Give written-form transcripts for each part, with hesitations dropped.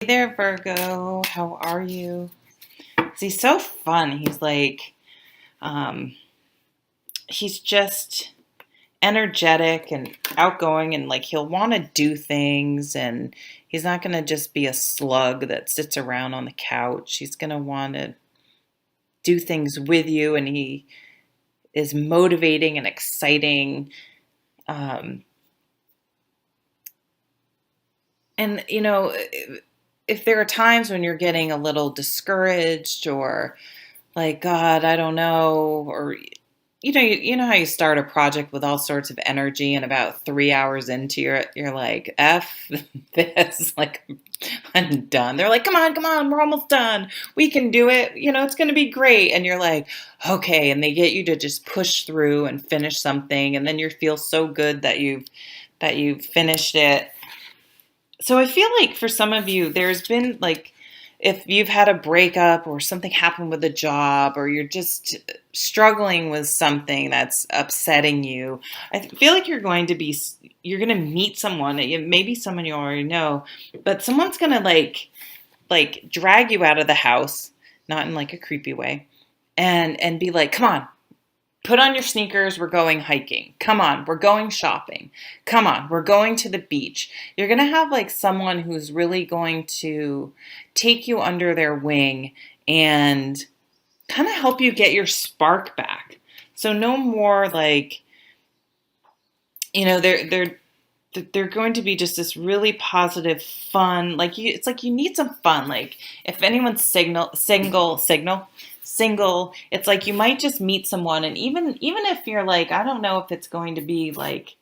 Hey there, Virgo. How are you? He's so fun. Um, he's just energetic and outgoing, and like he'll want to do things, and he's not going to just be a slug that sits around on the couch. He's going to want to do things with you, and he is motivating and exciting. Um, and, if there are times when you're getting a little discouraged or like, God, I don't know, or you know how you start a project with all sorts of energy, and about 3 hours into you're like, F this, like I'm done. They're like, come on, we're almost done. We can do it. It's going to be great. And you're like, okay. And they get you to just push through and finish something, and then you feel so good that you've finished it. So I feel like for some of you, there's been like, if you've had a breakup or something happened with a job, or you're just struggling with something that's upsetting you, I feel like you're going to meet someone, maybe someone you already know, but someone's going to like drag you out of the house, not in like a creepy way, and be like, come on, put on your sneakers, we're going hiking. Come on, we're going shopping. Come on, we're going to the beach. You're going to have like someone who's really going to take you under their wing and kind of help you get your spark back. So no more like, they're going to be just this really positive, fun. It's like you need some fun. Like if anyone's single, it's like you might just meet someone, and even if you're like, I don't know if it's going to be like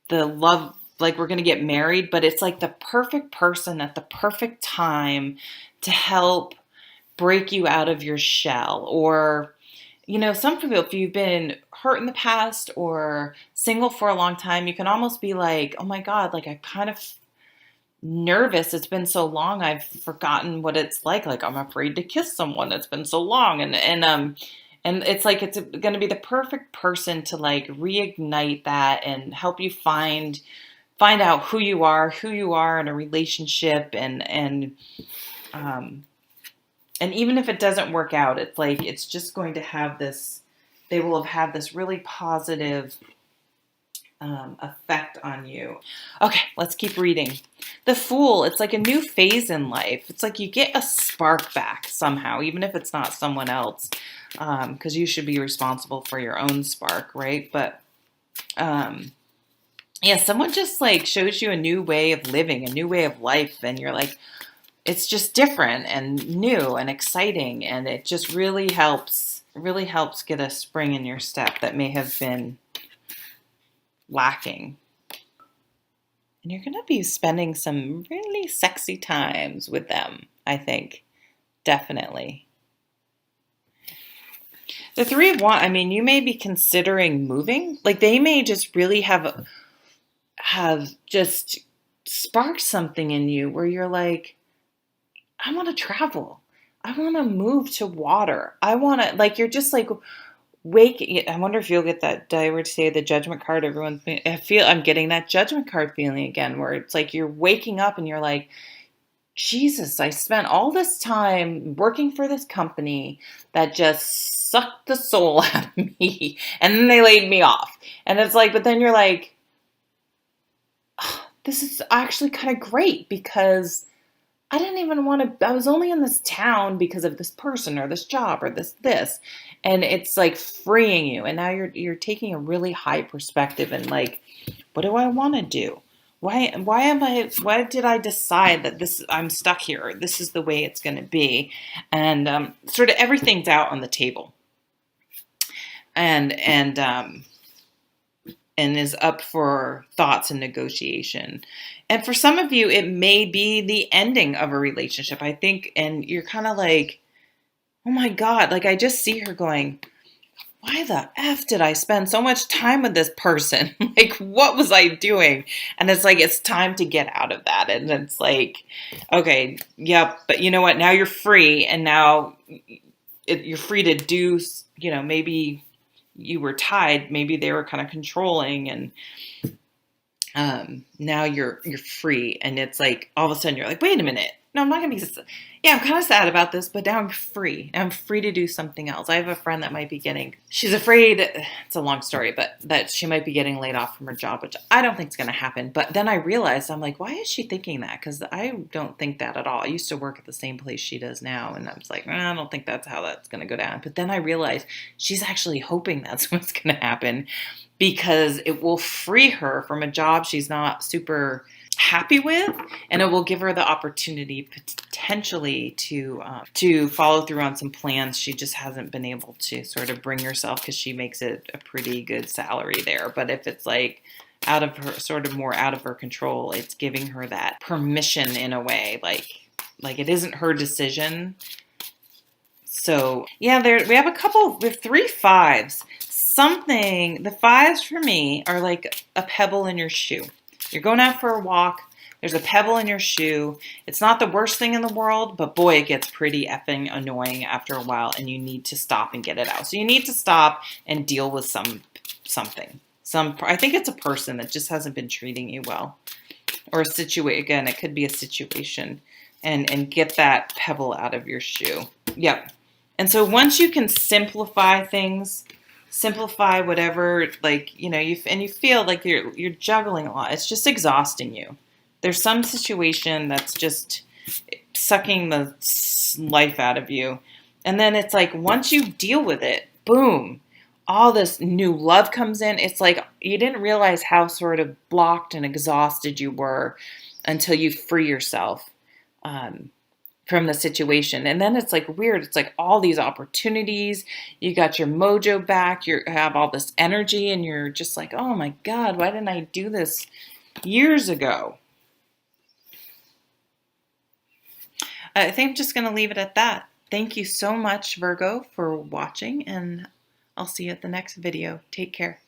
the love, like we're going to get married, but it's like the perfect person at the perfect time to help break you out of your shell. Or some people, if you've been hurt in the past or single for a long time, you can almost be like, oh my God, like I kind of nervous. It's been so long. I've forgotten what it's like. Like I'm afraid to kiss someone. It's been so long. And it's like, it's going to be the perfect person to like reignite that and help you find out who you are in a relationship. And even if it doesn't work out, it's like, it's just going to have this, they will have had this really positive effect on you. Okay, let's keep reading. The Fool, it's like a new phase in life. It's like you get a spark back somehow, even if it's not someone else, because you should be responsible for your own spark, right? But yeah, someone just like shows you a new way of living, a new way of life, and you're like, it's just different and new and exciting, and it just really helps get a spring in your step that may have been lacking. And you're going to be spending some really sexy times with them, I think. Definitely. The Three of Wands, I mean, you may be considering moving. Like they may just really have just sparked something in you where you're like, I want to travel. I want to move to water. I want to, like, you're just like wake. I wonder if you'll get that. Did I ever say the Judgment card? I'm getting that Judgment card feeling again, where it's like you're waking up and you're like, Jesus, I spent all this time working for this company that just sucked the soul out of me, and then they laid me off. And it's like, but then you're like, oh, this is actually kind of great because I didn't even want to, I was only in this town because of this person or this job or this. And it's like freeing you. And now you're taking a really high perspective and like, what do I want to do? Why did I decide that I'm stuck here? Or this is the way it's going to be. And sort of everything's out on the table. And is up for thoughts and negotiation. And for some of you, it may be the ending of a relationship, I think. And you're kind of like, oh my God, like I just see her going, why the F did I spend so much time with this person? Like, what was I doing? And it's like, it's time to get out of that. And it's like, okay, yep. But you know what? Now you're free. And now you're free to do, maybe you were tied. Maybe they were kind of controlling, and now you're free, and it's like all of a sudden you're like, wait a minute, no, I'm not gonna be. Yeah, I'm kind of sad about this, but now I'm free. I'm free to do something else. I have a friend that might be getting. She's afraid. It's a long story, but that she might be getting laid off from her job, which I don't think is going to happen. But then I realized I'm like, why is she thinking that? Because I don't think that at all. I used to work at the same place she does now, and I was like, I don't think that's how that's going to go down. But then I realized she's actually hoping that's what's going to happen, because it will free her from a job she's not super happy with, and it will give her the opportunity potentially to follow through on some plans she just hasn't been able to sort of bring herself, because she makes it a pretty good salary there. But if it's like out of her, sort of more out of her control, it's giving her that permission in a way, like it isn't her decision. So yeah, we have we have 3 5s. Something, the 5s for me are like a pebble in your shoe. You're going out for a walk. There's a pebble in your shoe. It's not the worst thing in the world, but boy, it gets pretty effing annoying after a while, and you need to stop and get it out. So you need to stop and deal with something. I think it's a person that just hasn't been treating you well, or a situation. Again, it could be a situation, and get that pebble out of your shoe. Yep. And so once you can simplify things, simplify whatever, like, you feel like you're juggling a lot. It's just exhausting you. There's some situation that's just sucking the life out of you. And then it's like, once you deal with it, boom, all this new love comes in. It's like you didn't realize how sort of blocked and exhausted you were until you free yourself from the situation. And then it's like weird. It's like all these opportunities. You got your mojo back. You have all this energy, and you're just like, oh my God, why didn't I do this years ago? I think I'm just going to leave it at that. Thank you so much, Virgo, for watching, and I'll see you at the next video. Take care.